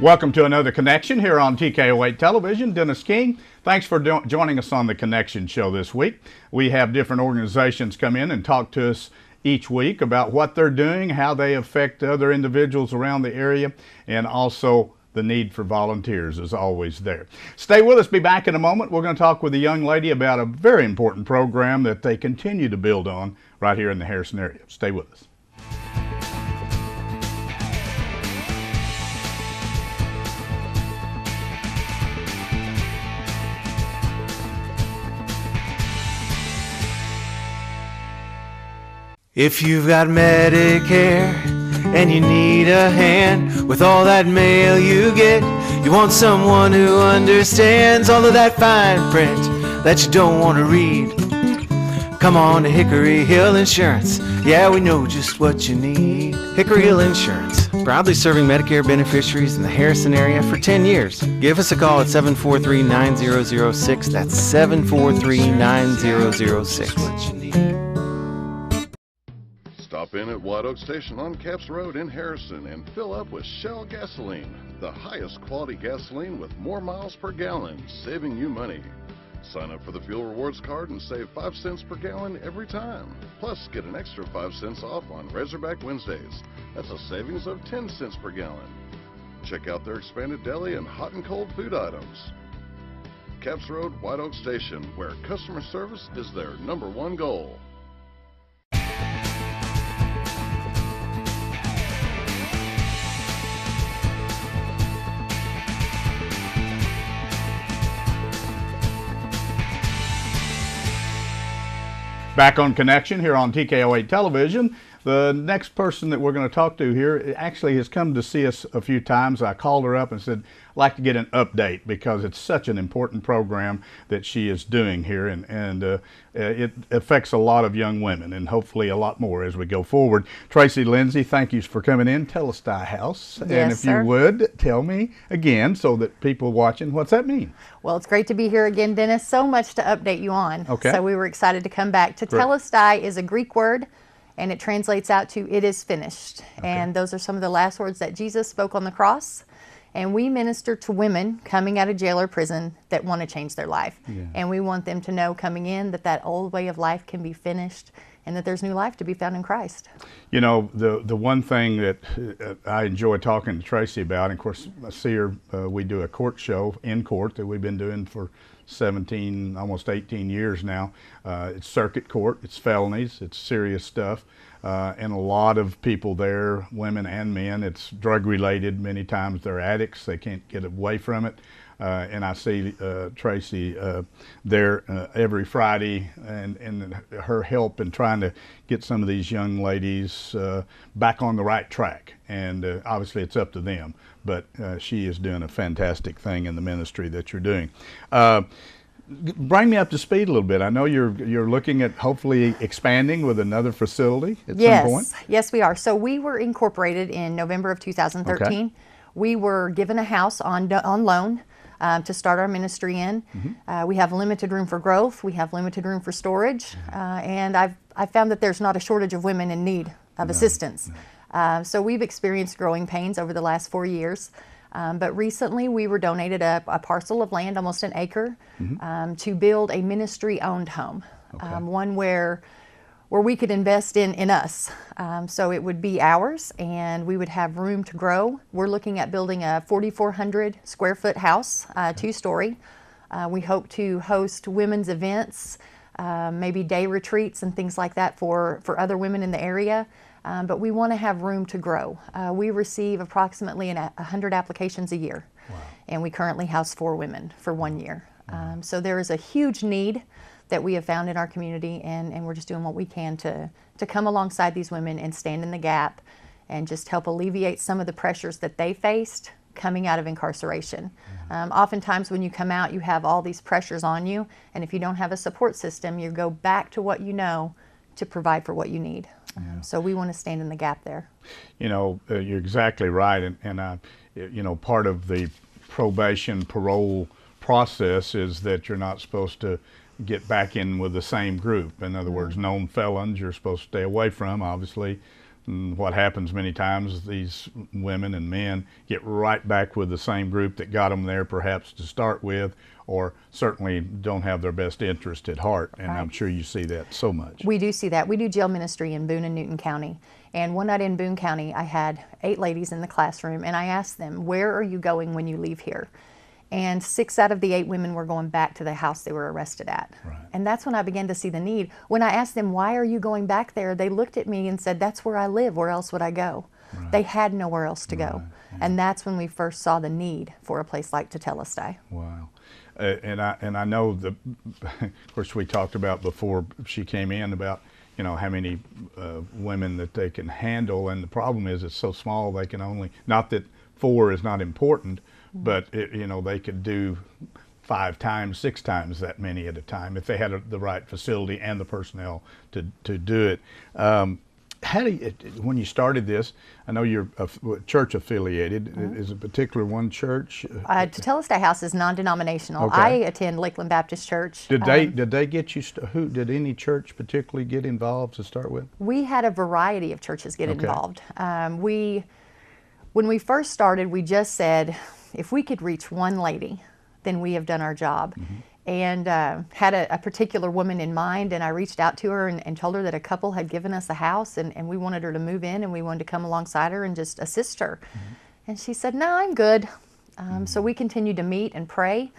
Welcome to another Connection here on TKO8 Television. Dennis King, thanks for joining us on the Connection Show this week. We have different organizations come in and talk to us each week about what they're doing, how they affect other individuals around the area, and also the need for volunteers is always there. Stay with us. Be back in a moment. We're going to talk with a young lady about a very important program that they continue to build on right here in the Harrison area. Stay with us. If you've got Medicare and you need a hand with all that mail you get, you want someone who understands all of that fine print that you don't want to read. Come on to Hickory Hill Insurance. Yeah, we know just what you need. Hickory Hill Insurance, proudly serving Medicare beneficiaries in the Harrison area for 10 years. Give us a call at 743-9006. That's 743-9006. Stop in at White Oak Station on Capps Road in Harrison and fill up with Shell gasoline, the highest quality gasoline with more miles per gallon, saving you money. Sign up for the Fuel Rewards card and save 5 cents per gallon every time. Plus, get an extra 5 cents off on Razorback Wednesdays. That's a savings of 10 cents per gallon. Check out their expanded deli and hot and cold food items. Capps Road, White Oak Station, where customer service is their #1 goal. Back on Connection here on TKO8 Television. The next person that we're going to talk to here actually has come to see us a few times. I called her up and said, I'd like to get an update because it's such an important program that she is doing here, and it affects a lot of young women and hopefully a lot more as we go forward. Tracy Lindsay, thank you for coming in. Telestai House. Yes, and if sir. you would, tell me again so that people watching, what's that mean? Well, it's great to be here again, Dennis. So much to update you on. Okay. So we were excited to come back. Tetelestai is a Greek word, and it translates out to "it is finished." Okay. And those are some of the last words that Jesus spoke on the cross. And we minister to women coming out of jail or prison that want to change their life. Yeah. And we want them to know coming in that that old way of life can be finished and that there's new life to be found in Christ. You know, the one thing that I enjoy talking to Tracy about, and of course I see her, we do a court show in court that we've been doing for 17, almost 18 years now. It's circuit court, it's felonies, it's serious stuff, and a lot of people there, women and men, it's drug related. Many times they're addicts, they can't get away from it. And I see Tracy there every Friday, and her help in trying to get some of these young ladies back on the right track. And obviously it's up to them, but she is doing a fantastic thing in the ministry that you're doing. Bring me up to speed a little bit. I know you're looking at hopefully expanding with another facility at some point. Yes, we are. So we were incorporated in November of 2013. Okay. We were given a house on loan to start our ministry in. Mm-hmm. We have limited room for growth. We have limited room for storage. And I've found that there's not a shortage of women in need of assistance. So we've experienced growing pains over the last 4 years. But recently we were donated a parcel of land, almost an acre, to build a ministry-owned home, one where we could invest in us. So it would be ours, and we would have room to grow. We're looking at building a 4,400 square foot house, 2-story. We hope to host women's events, maybe day retreats and things like that for other women in the area. But we want to have room to grow. We receive approximately 100 applications a year. Wow. And we currently house 4 women for 1 year. So there is a huge need that we have found in our community, and we're just doing what we can to come alongside these women and stand in the gap and just help alleviate some of the pressures that they faced coming out of incarceration. Oftentimes when you come out, you have all these pressures on you, and if you don't have a support system, you go back to what you know to provide for what you need. So we want to stand in the gap there. You know, you're exactly right, and you know, part of the probation parole process is that you're not supposed to get back in with the same group. In other words, known felons you're supposed to stay away from, obviously. And what happens many times is these women and men get right back with the same group that got them there perhaps to start with, or certainly don't have their best interest at heart. And I'm sure you see that so much. We do see that. We do jail ministry in Boone and Newton County. And one night in Boone County, I had 8 ladies in the classroom, and I asked them, where are you going when you leave here? And 6 out of the 8 women were going back to the house they were arrested at. Right. And that's when I began to see the need. When I asked them, why are you going back there? They looked at me and said, that's where I live. Where else would I go? Right. They had nowhere else to go. Yeah. And that's when we first saw the need for a place like Tetelestai. Wow. And I know that, of course, we talked about before she came in about, you know, how many women that they can handle, and the problem is it's so small they can only, not that 4 is not important, but you know, they could do 5 times, 6 times that many at a time if they had the right facility and the personnel to do it. How do you, when you started this, I know you're church affiliated. Is a particular one church? Tetelestai House is non-denominational. Okay. I attend Lakeland Baptist Church. Did they get you? Did any church particularly get involved to start with? We had a variety of churches get Okay. involved. When we first started, we just said, if we could reach one lady, then we have done our job. And had a particular woman in mind, and I reached out to her and told her that a couple had given us a house, and we wanted her to move in, and we wanted to come alongside her and just assist her. And she said, no, I'm good. So we continued to meet and pray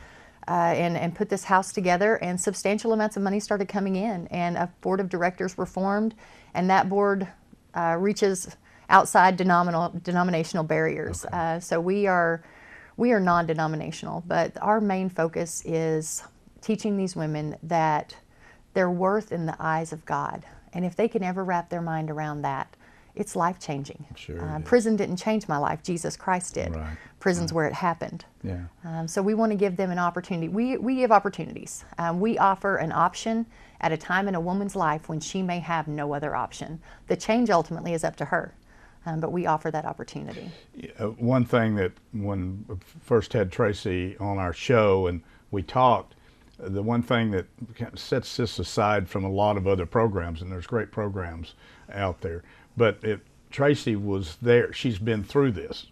and put this house together, and substantial amounts of money started coming in, and a board of directors were formed, and that board reaches outside denominational barriers. Okay. So we are non-denominational, but our main focus is teaching these women that their worth in the eyes of God. And if they can ever wrap their mind around that, it's life-changing. Sure it is. Prison didn't change my life, Jesus Christ did. Right. Prison's where it happened. Yeah. So we want to give them an opportunity. We give opportunities. We offer an option at a time in a woman's life when she may have no other option. The change ultimately is up to her. But we offer that opportunity. One thing that when we first had Tracy on our show and we talked, the one thing that kind of sets this aside from a lot of other programs, and there's great programs out there, but Tracy was there. She's been through this.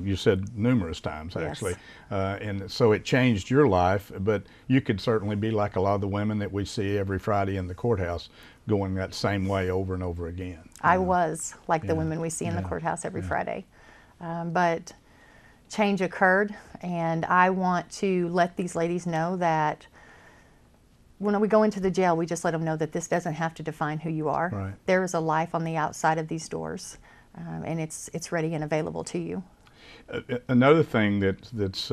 You said numerous times, actually. Yes. And so it changed your life, but you could certainly be like a lot of the women that we see every Friday in the courthouse going that same way over and over again. I was like the Yeah. women we see in the Yeah. courthouse every Friday. But change occurred, and I want to let these ladies know that when we go into the jail, we just let them know that this doesn't have to define who you are. Right. There is a life on the outside of these doors, and it's ready and available to you. Another thing that's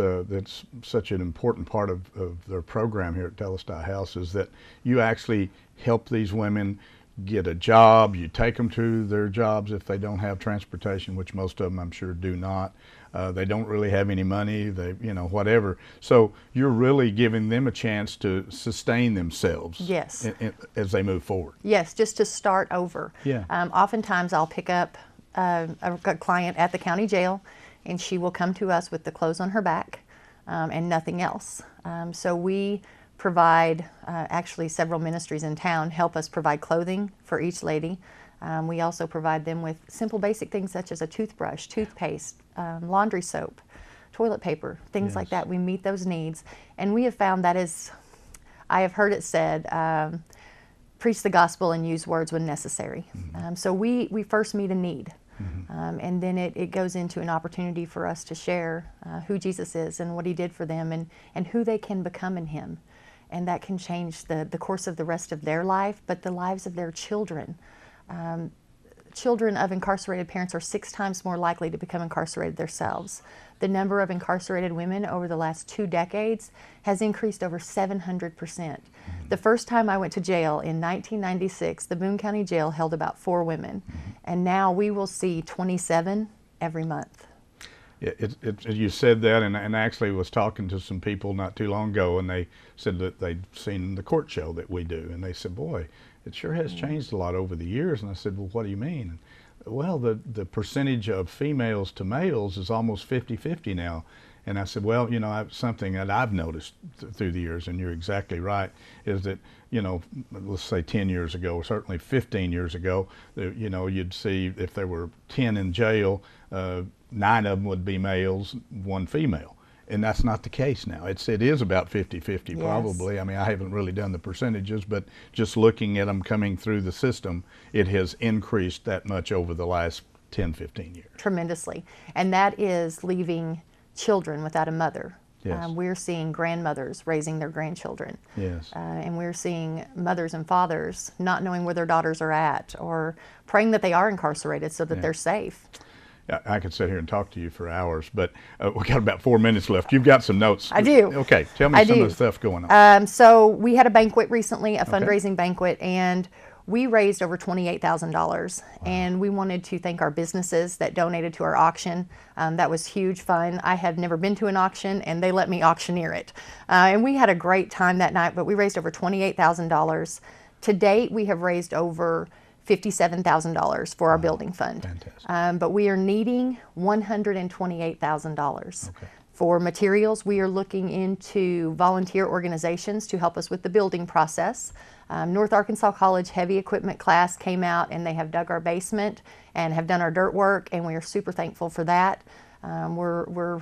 such an important part of their program here at Tetelestai House is that you actually help these women get a job. You take them to their jobs if they don't have transportation, which most of them I'm sure do not. They don't really have any money, they, you know, whatever. So you're really giving them a chance to sustain themselves. Yes. As they move forward. Yes, just to start over. Yeah. Oftentimes I'll pick up a client at the county jail, and she will come to us with the clothes on her back and nothing else. So we provide, actually several ministries in town help us provide clothing for each lady. We also provide them with simple basic things such as a toothbrush, toothpaste, laundry soap, toilet paper, things like Yes. that. We meet those needs. And we have found that is, I have heard it said, preach the gospel and use words when necessary. So we first meet a need. And then it goes into an opportunity for us to share who Jesus is and what he did for them and who they can become in him. And that can change the course of the rest of their life, but the lives of their children. Children of incarcerated parents are 6 times more likely to become incarcerated themselves. The number of incarcerated women over the last 2 decades has increased over 700%. The first time I went to jail in 1996, the Boone County Jail held about 4 women, and now we will see 27 every month. You said that, and actually was talking to some people not too long ago, and they said that they'd seen the court show that we do, and they said, boy, it sure has changed a lot over the years. And I said, well, what do you mean? And, well, the percentage of females to males is almost 50-50 now, And I said, well, something that I've noticed through the years, and you're exactly right, is that, let's say 10 years ago, or certainly 15 years ago, you'd see if there were 10 in jail, 9 of them would be males, 1 female. And that's not the case now. It is about 50-50 Yes. probably. I mean, I haven't really done the percentages, but just looking at them coming through the system, it has increased that much over the last 10, 15 years. Tremendously. And that is leaving children without a mother. Yes. We're seeing grandmothers raising their grandchildren. Yes. And we're seeing mothers and fathers not knowing where their daughters are at, or praying that they are incarcerated so that Yeah. they're safe. I could sit here and talk to you for hours, but we got about 4 minutes left. You've got some notes. I do. Okay, tell me I some do. of the stuff going on. So we had a banquet recently, a fundraising banquet, and we raised over $28,000. And we wanted to thank our businesses that donated to our auction. That was huge fun. I had never been to an auction, and they let me auctioneer it. And we had a great time that night, but we raised over $28,000. To date, we have raised over $57,000 for our building fund. Fantastic. But we are needing $128,000. Okay. For materials, we are looking into volunteer organizations to help us with the building process. North Arkansas College heavy equipment class came out, and they have dug our basement and have done our dirt work, and we are super thankful for that. We're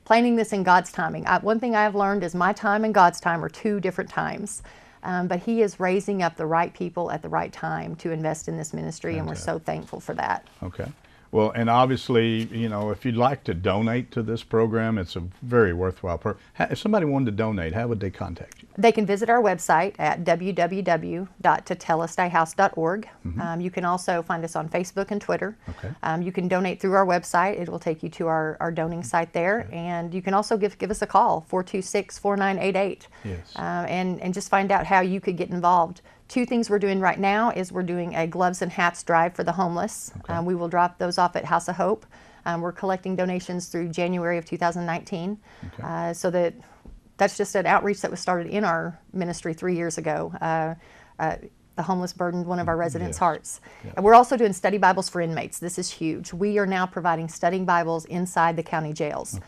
planning this in God's timing. One thing I have learned is my time and God's time are 2 different times. But He is raising up the right people at the right time to invest in this ministry, and we're so thankful for that. Okay. Well, and obviously, if you'd like to donate to this program, it's a very worthwhile program. If somebody wanted to donate, how would they contact you? They can visit our website at www.totelestayhouse.org. You can also find us on Facebook and Twitter. Okay. You can donate through our website. It will take you to our donating site there. Okay. And you can also give us a call, 426-4988. Yes. And just find out how you could get involved. 2 things we're doing right now is we're doing a gloves and hats drive for the homeless. Okay. We will drop those off at House of Hope. We're collecting donations through January of 2019. Okay. So that's just an outreach that was started in our ministry 3 years ago. The homeless burdened one of our residents' Yes. hearts. Yes. And we're also doing study Bibles for inmates. This is huge. We are now providing study Bibles inside the county jails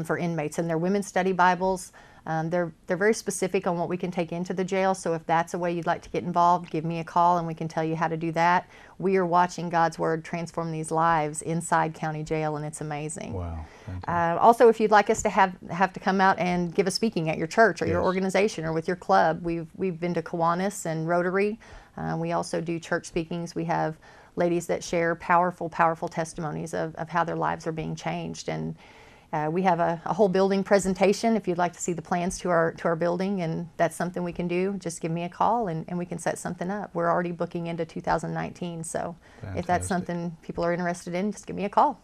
for inmates, and they're women's study Bibles. They're very specific on what we can take into the jail, so if that's a way you'd like to get involved, give me a call and we can tell you how to do that. We are watching God's Word transform these lives inside county jail, and it's amazing. Wow. Also, if you'd like us to have to come out and give a speaking at your church or your Yes. organization or with your club, we've been to Kiwanis and Rotary. We also do church speakings. We have ladies that share powerful testimonies of how their lives are being changed, and we have a whole building presentation if you'd like to see the plans to our building, and that's something we can do. Just give me a call and we can set something up. We're already booking into 2019, so if that's Fantastic. something people are interested in, just give me a call.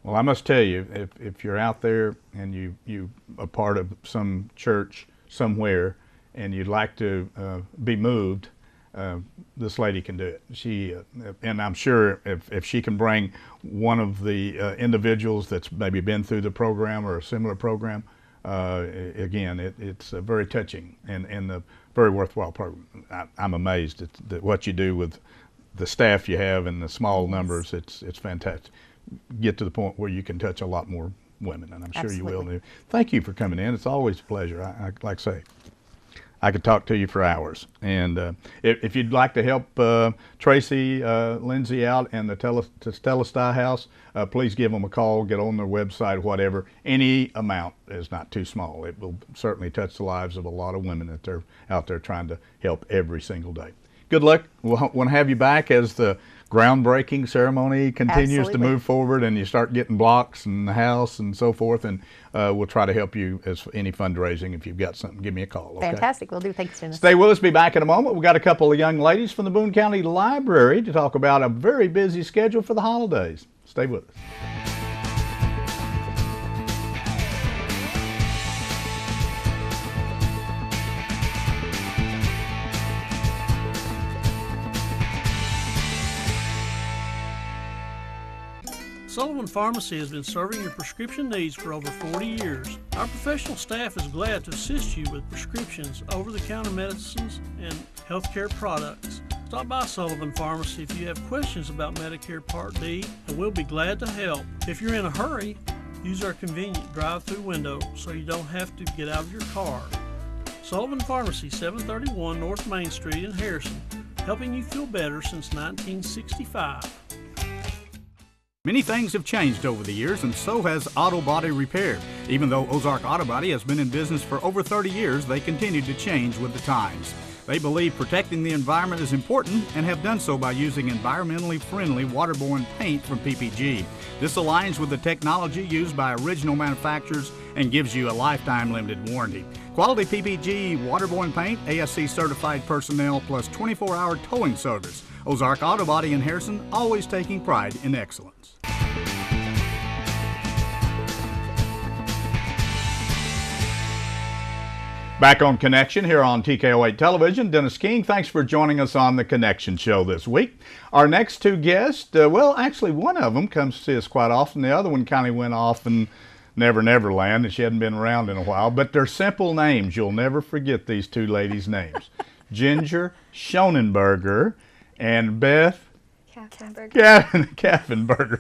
Well, I must tell you, if you're out there and you are part of some church somewhere and you'd like to be moved, this lady can do it. She and I'm sure if she can bring one of the individuals that's maybe been through the program or a similar program, again, it's very touching and a very worthwhile program. I'm amazed at what you do with the staff you have and the small numbers. It's fantastic. Get to the point where you can touch a lot more women, and I'm sure you will. Absolutely. Thank you for coming in. It's always a pleasure. I like I say, I could talk to you for hours. And if you'd like to help Tracy, Lindsay out and the Telestai House, please give them a call, get on their website, whatever. Any amount is not too small. It will certainly touch the lives of a lot of women that they're out there trying to help every single day. Good luck. We'll want to have you back as the groundbreaking ceremony continues Absolutely. to move forward and you start getting blocks and the house and so forth, and we'll try to help you as any fundraising. If you've got something, give me a call. Okay? Fantastic. We'll do. Thanks, Dennis. Stay with us. Be back in a moment. We've got a couple of young ladies from the Boone County Library to talk about a very busy schedule for the holidays. Stay with us. Sullivan Pharmacy has been serving your prescription needs for over 40 years. Our professional staff is glad to assist you with prescriptions, over-the-counter medicines, and healthcare products. Stop by Sullivan Pharmacy if you have questions about Medicare Part D, and we'll be glad to help. If you're in a hurry, Use our convenient drive-through window so you don't have to get out of your car. Sullivan Pharmacy, 731 North Main Street in Harrison, helping you feel better since 1965. Many things have changed over the years, and so has auto body repair. Even though Ozark Auto Body has been in business for over 30 years, they continue to change with the times. They believe protecting the environment is important and have done so by using environmentally friendly waterborne paint from PPG. This aligns with the technology used by original manufacturers and gives you a lifetime limited warranty. Quality PPG waterborne paint, ASC certified personnel, plus 24-hour towing service. Ozark Auto Body in Harrison, always taking pride in excellence. Back on Connection here on TKO8 Television. Dennis King, thanks for joining us on the Connection Show this week. Our next two guests, well, actually one of them comes to see us quite often. The other one kind of went off in Never Land, and she hadn't been around in a while. But they're simple names. You'll never forget these two ladies' names. Ginger Schonenberger and Beth Kaffenberger.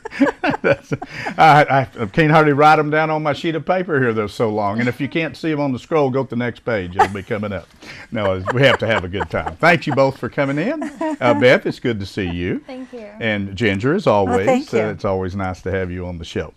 I can't hardly write them down on my sheet of paper here. They're so long. And if you can't see them on the scroll, go to the next page. It'll be coming up. No, we have to have a good time. Thank you both for coming in. Beth, it's good to see you. Thank you. And Ginger, as always. Thank you. It's always nice to have you on the show.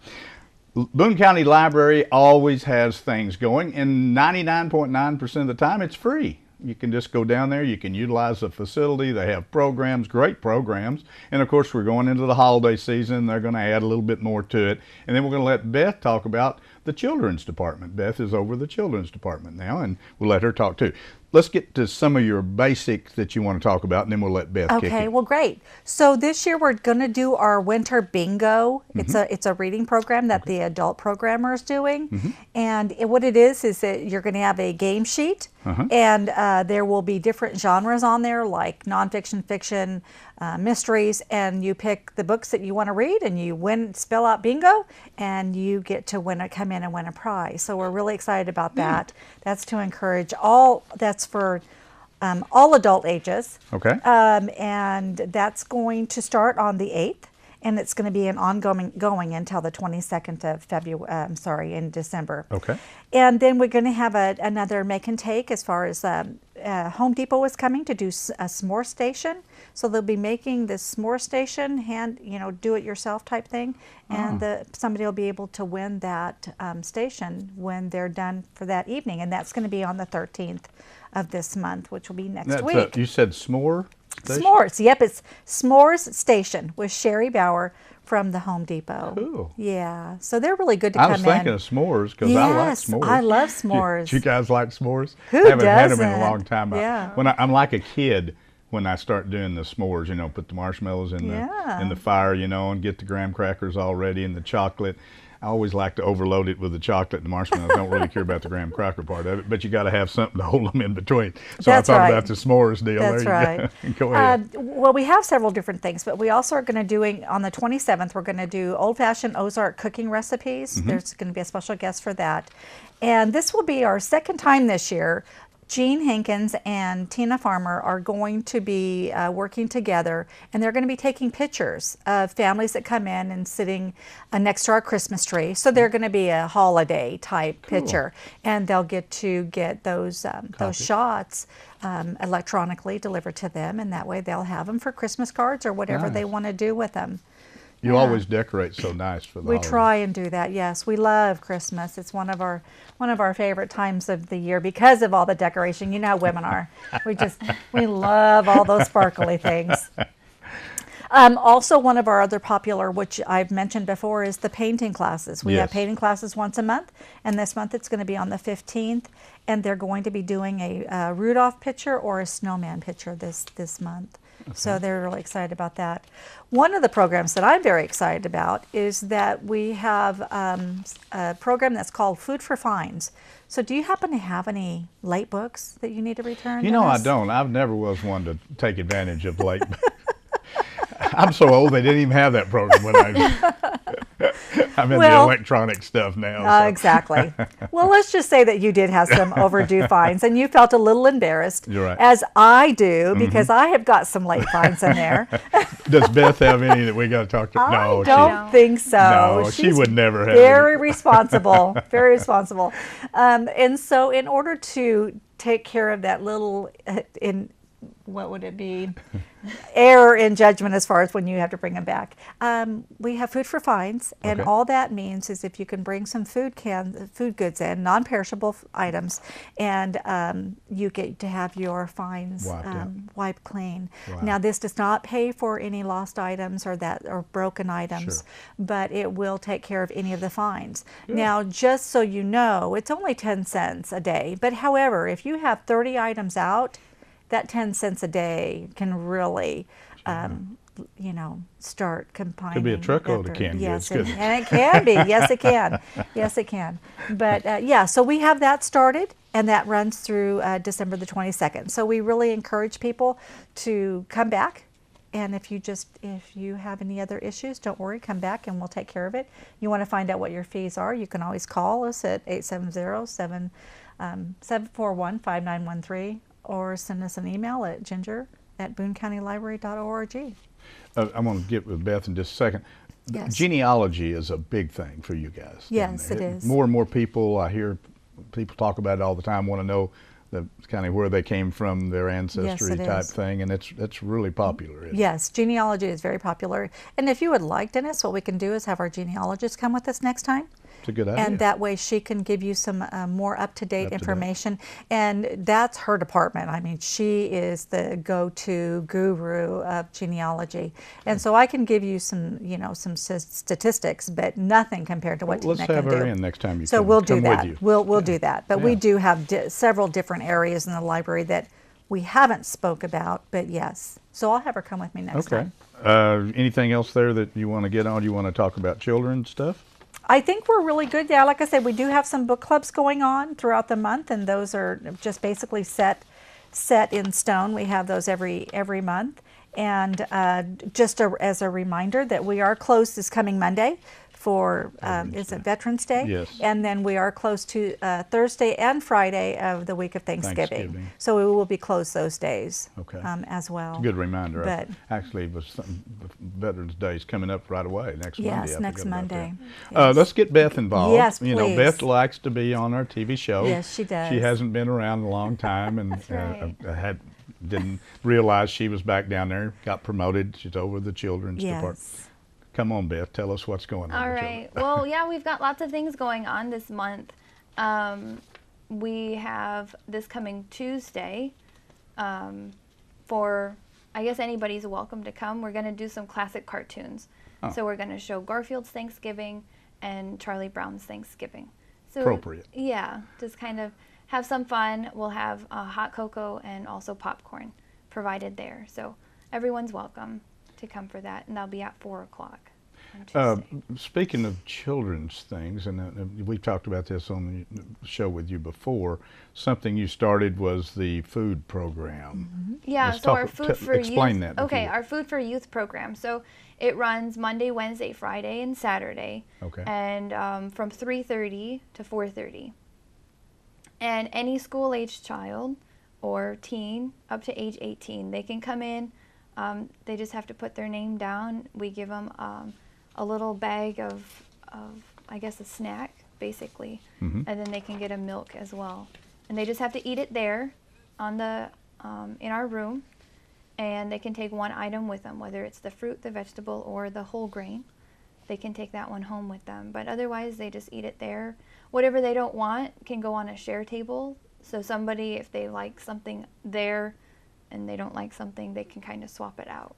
Boone County Library always has things going, and 99.9% of the time it's free. You can just go down there, you can utilize the facility. They have programs, great programs. And of course, we're going into the holiday season. They're going to add a little bit more to it. And then we're going to let Beth talk about the children's department. Beth is over the children's department now, and we'll let her talk too. Let's get to some of your basics that you want to talk about, and then we'll let Beth kick in. Okay, well, great. So this year we're going to do our winter bingo. It's a reading program that the adult programmer is doing. And what it is that you're going to have a game sheet, and there will be different genres on there, like nonfiction, fiction, mysteries, and you pick the books that you want to read, and you spell out bingo, and you get to come in and win a prize. So we're really excited about that. That's to encourage that's for all adult ages. Okay. And that's going to start on the 8th, and it's going to be an going until the 22nd of February, in December. Okay. And then we're going to have another make and take as far as Home Depot is coming to do a s'more station. So they'll be making this s'more station, do-it-yourself type thing, and somebody will be able to win that station when they're done for that evening, and that's going to be on the 13th of this month, which will be next week. You said s'more station? S'mores, yep, it's S'mores Station with Sherry Bauer from the Home Depot. Cool. Yeah, so they're really good to come in. I was thinking of s'mores because I like s'mores. I love s'mores. You guys like s'mores? Who Haven't had them in a doesn't? long time. Yeah. I'm like a kid when I start doing the s'mores, put the marshmallows in the fire, and get the graham crackers all ready and the chocolate. I always like to overload it with the chocolate and the marshmallows. I don't really care about the graham cracker part of it, but you got to have something to hold them in between. So That's I thought right. about the s'mores deal. That's there you right. go. Go ahead. Well, we have several different things, but we also are going to do, on the 27th, we're going to do old-fashioned Ozark cooking recipes. There's going to be a special guest for that. And this will be our second time this year. Jean Hankins and Tina Farmer are going to be working together, and they're going to be taking pictures of families that come in and sitting next to our Christmas tree. So they're going to be a holiday type picture, and they'll get to get those shots electronically delivered to them, and that way they'll have them for Christmas cards or whatever they want to do with them. You always decorate so nice for the We holidays. try and do that. Yes, we love Christmas. It's one of our favorite times of the year because of all the decoration. You know how women are. We love all those sparkly things. Also, one of our other popular, which I've mentioned before, is the painting classes. We have painting classes once a month, and this month it's going to be on the 15th, and they're going to be doing a Rudolph picture or a snowman picture this month. Okay. So they're really excited about that. One of the programs that I'm very excited about is that we have a program that's called Food for Fines. So do you happen to have any late books that you need to return? I don't. I've never was one to take advantage of late. I'm so old they didn't even have that program when I I'm in Well, the electronic stuff now. So. Exactly. Well, let's just say that you did have some overdue fines, and you felt a little embarrassed, You're right. as I do, because I have got some late fines in there. Does Beth have any that we got to talk to? I No, don't think so. No, she She's would never have Very any. responsible, very responsible. And so, in order to take care of that little, what would it be? Error in judgment as far as when you have to bring them back. We have food for fines, and Okay. all that means is if you can bring some food goods in, non-perishable items, and you get to have your fines Wiped out. wiped clean. Wow. Now, this does not pay for any lost items or broken items, but it will take care of any of the fines. Now, just so you know, it's only 10 cents a day, but however, if you have 30 items out, that 10 cents a day can really, start combining. Could be a truckload of after- canned yes, goods, couldn't it? and it can be. Yes, it can. Yes, it can. But yeah, so we have that started, and that runs through December the 22nd. So we really encourage people to come back. And if you have any other issues, don't worry, come back and we'll take care of it. You want to find out what your fees are, you can always call us at 870-741-5913 or send us an email at ginger@boonecountylibrary.org. I'm going to get with Beth in just a second. Yes. Genealogy is a big thing for you guys. Yes, And it is. More and more people, I hear people talk about it all the time, want to know kind of where they came from, their ancestry it type is. thing, and it's really popular. Isn't it? Yes, genealogy is very popular. And if you would like, Dennis, what we can do is have our genealogist come with us next time. It's a good idea. And that way she can give you some more up-to-date Up-to-date. information. And that's her department. I mean, she is the go-to guru of genealogy. And so I can give you some, some statistics, but nothing compared to what Let's Tina have can do. her in next time you So come. we'll do come that. With you. We'll do that. But we Yeah. do have several different areas in the library that we haven't spoke about, but yes. So I'll have her come with me next Okay. time. Anything else there that you want to get on? You want to talk about children's stuff? I think we're really good. Yeah, like I said, we do have some book clubs going on throughout the month, and those are just basically set in stone. We have those every month. And just as a reminder that we are closed this coming Monday for, is it Veterans Day? Yes. And then we are closed to Thursday and Friday of the week of Thanksgiving. So we will be closed those days Okay. as well. Good reminder. But Actually, Veterans Day is coming up right away next Monday. yes, I next forgot about Monday. that. Yes. Let's get Beth involved. Yes, You know, please. Beth likes to be on our TV show. Yes, she does. She hasn't been around a long time, and right. didn't realize she was back down there. Got promoted. She's over the children's department. Yes. Come on, Beth. Tell us what's going on. All with right. Well, yeah, we've got lots of things going on this month. We have this coming Tuesday for, I guess anybody's welcome to come. We're going to do some classic cartoons. Oh. So we're going to show Garfield's Thanksgiving and Charlie Brown's Thanksgiving. So, Appropriate. Yeah, just kind of have some fun. We'll have hot cocoa and also popcorn provided there. So everyone's welcome to come for that, and that'll be at 4 o'clock on Tuesday. Speaking of children's things, and we've talked about this on the show with you before, something you started was the food program. Yeah, Let's so our Food for explain Youth. that, if you Okay, would. our Food for Youth program. So it runs Monday, Wednesday, Friday, and Saturday. Okay. And from 3:30 to 4:30. And any school-aged child or teen up to age 18, they can come in. They just have to put their name down. We give them a little bag of I guess, a snack, basically. Mhm. And then they can get a milk as well. And they just have to eat it there on the in our room. And they can take one item with them, whether it's the fruit, the vegetable, or the whole grain. They can take that one home with them. But otherwise, they just eat it there. Whatever they don't want can go on a share table. So somebody, if they like something there and they don't like something, they can kind of swap it out.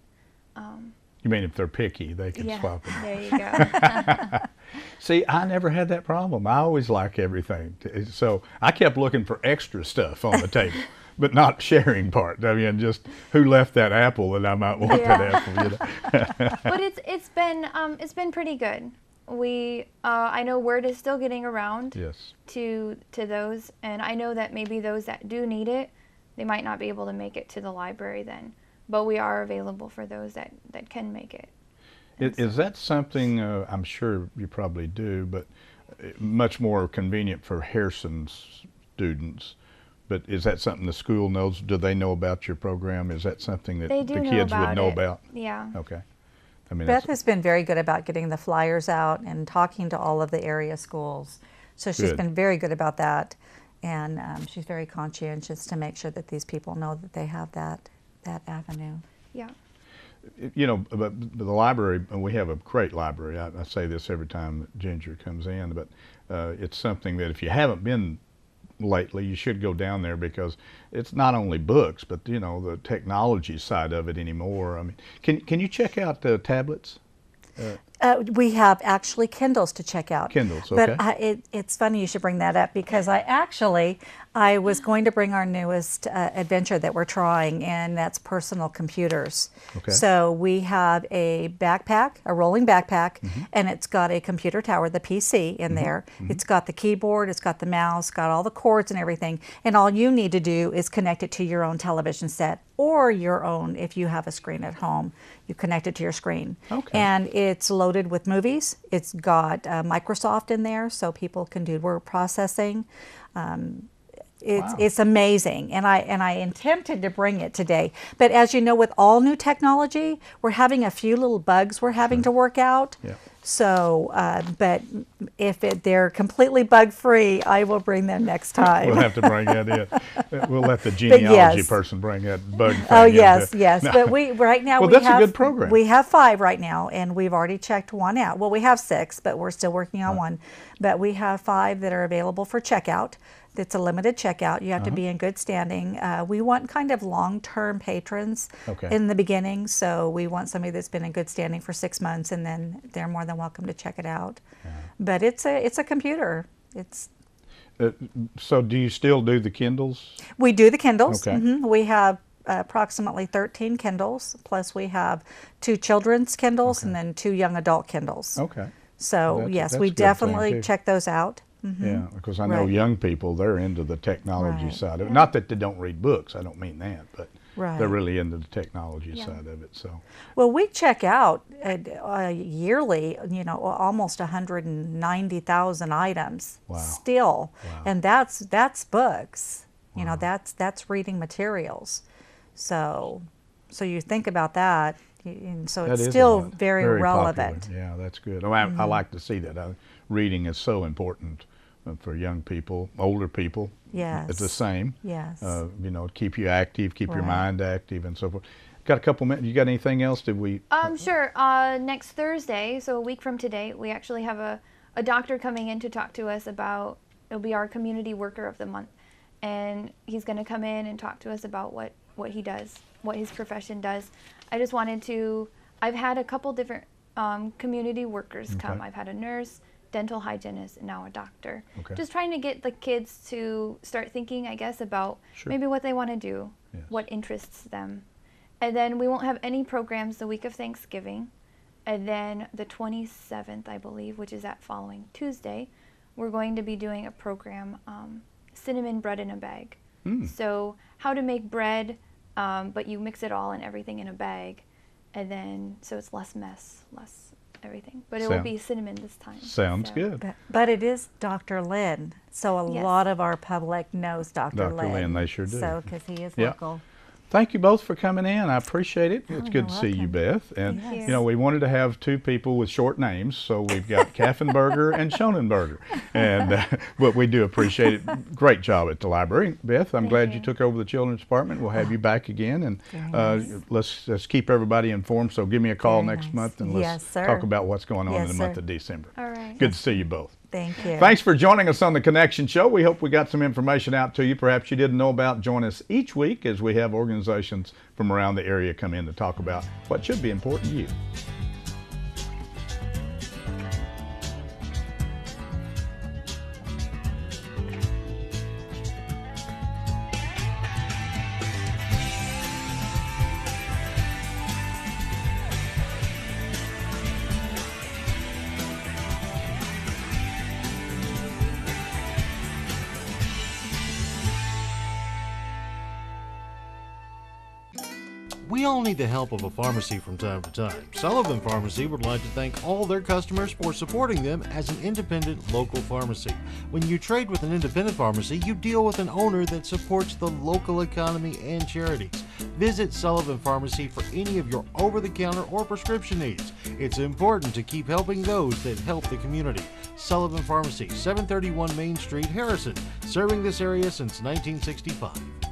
You mean if they're picky, they can Yeah, swap it. there you go. See, I never had that problem. I always like everything. So I kept looking for extra stuff on the table, but not sharing part. I mean, just who left that apple that I might want that apple, you know? But it's been pretty good. I know word is still getting around Yes. to those, and I know that maybe those that do need it, they might not be able to make it to the library then, but we are available for those that can make it. Is that something, I'm sure you probably do, but much more convenient for Harrison students? But is that something the school knows? Do they know about your program? Is that something that They the do know kids would about know it. about? Yeah. Okay. I mean, Beth has been very good about getting the flyers out and talking to all of the area schools. So she's Good. been very good about that. And she's very conscientious to make sure that these people know that they have that avenue. Yeah. you know, but the library, we have a great library. I say this every time that Ginger comes in, but it's something that if you haven't been lately, you should go down there, because it's not only books, but you know, the technology side of it anymore. I mean, can you check out the tablets? We have actually Kindles to check out. Kindles, okay. But it's funny you should bring that up, because I was going to bring our newest adventure that we're trying, and that's personal computers. Okay. So we have a backpack, a rolling backpack, and it's got a computer tower, the PC in there. It's got the keyboard, it's got the mouse, got all the cords and everything. And all you need to do is connect it to your own television set, or your own, if you have a screen at home, you connect it to your screen. Okay. And it's loaded with movies. It's got Microsoft in there, so people can do word processing. It's amazing, and I attempted to bring it today. But as you know, with all new technology, we're having a few little bugs we're having to work out. Yeah. So, but if they're completely bug-free, I will bring them next time. We'll have to bring that in. We'll let the genealogy yes. person bring that bug thing Oh yes, into- yes. No. But right now Well, we that's a have good program. We have 5 right now, and we've already checked 1 out. Well, we have 6, but we're still working on 1. But we have 5 that are available for checkout. It's a limited checkout. You have to be in good standing. We want kind of long-term patrons Okay. in the beginning, so we want somebody that's been in good standing for 6 months, and then they're more than welcome to check it out. But it's a computer. So do you still do the Kindles? We do the Kindles. Okay. We have approximately 13 Kindles, plus we have 2 children's Kindles and then 2 young adult Kindles. Okay. So That's- yes, that's we a good thing, definitely too. check those out. Yeah, because I know Right. young people, they're into the technology Right. side of it. Not that they don't read books, I don't mean that, but Right. they're really into the technology Yeah. side of it. So Well, we check out yearly, almost 190,000 items Wow. still, Wow. and that's books. That's reading materials. So you think about that, and so that it's is a still lot. very popular. relevant. Yeah, that's good. Oh, I like to see that. Reading is so important for young people, older people. Yes. It's the same. Yes. Keep you active, keep your Right. mind active, and so forth. Got a couple minutes. You got anything else? Did we? Sure. Next Thursday, so a week from today, we actually have a doctor coming in to talk to us about, it'll be our community worker of the month. And he's going to come in and talk to us about what he does, what his profession does. I just wanted to, I've had a couple different community workers come. Okay. I've had a nurse, dental hygienist, and now a doctor. Okay. Just trying to get the kids to start thinking, I guess, about Sure. maybe what they want to do, Yes. what interests them. And then we won't have any programs the week of Thanksgiving. And then the 27th, I believe, which is that following Tuesday, we're going to be doing a program, cinnamon bread in a bag. So how to make bread, but you mix it all and everything in a bag. And then, so it's less mess, less everything. But it will Sound- be cinnamon this time. Sounds so. good. But it is Dr. Lynn, so a Yes. lot of our public knows Dr. Dr. Lynn. Lynn, they sure do. So, because he is Yeah. local. Thank you both for coming in. I appreciate it. It's good to you're see you, welcome. Beth. And Thank you know, we wanted to have 2 people with short names, so we've got Kaffenberger and Schonenberger. And but we do appreciate it. Great job at the library, Beth. I'm glad you you. took over the children's department. We'll have you back again, and Very nice. let's keep everybody informed. So give me a call Very next nice. month, and let's Yes, sir. talk about what's going on Yes, in the month sir. of December. All right. Good to see you both. Thank you. Thanks for joining us on the Connection Show. We hope we got some information out to you perhaps you didn't know about. Join us each week as we have organizations from around the area come in to talk about what should be important to you. We all need the help of a pharmacy from time to time. Sullivan Pharmacy would like to thank all their customers for supporting them as an independent local pharmacy. When you trade with an independent pharmacy, you deal with an owner that supports the local economy and charities. Visit Sullivan Pharmacy for any of your over-the-counter or prescription needs. It's important to keep helping those that help the community. Sullivan Pharmacy, 731 Main Street, Harrison, serving this area since 1965.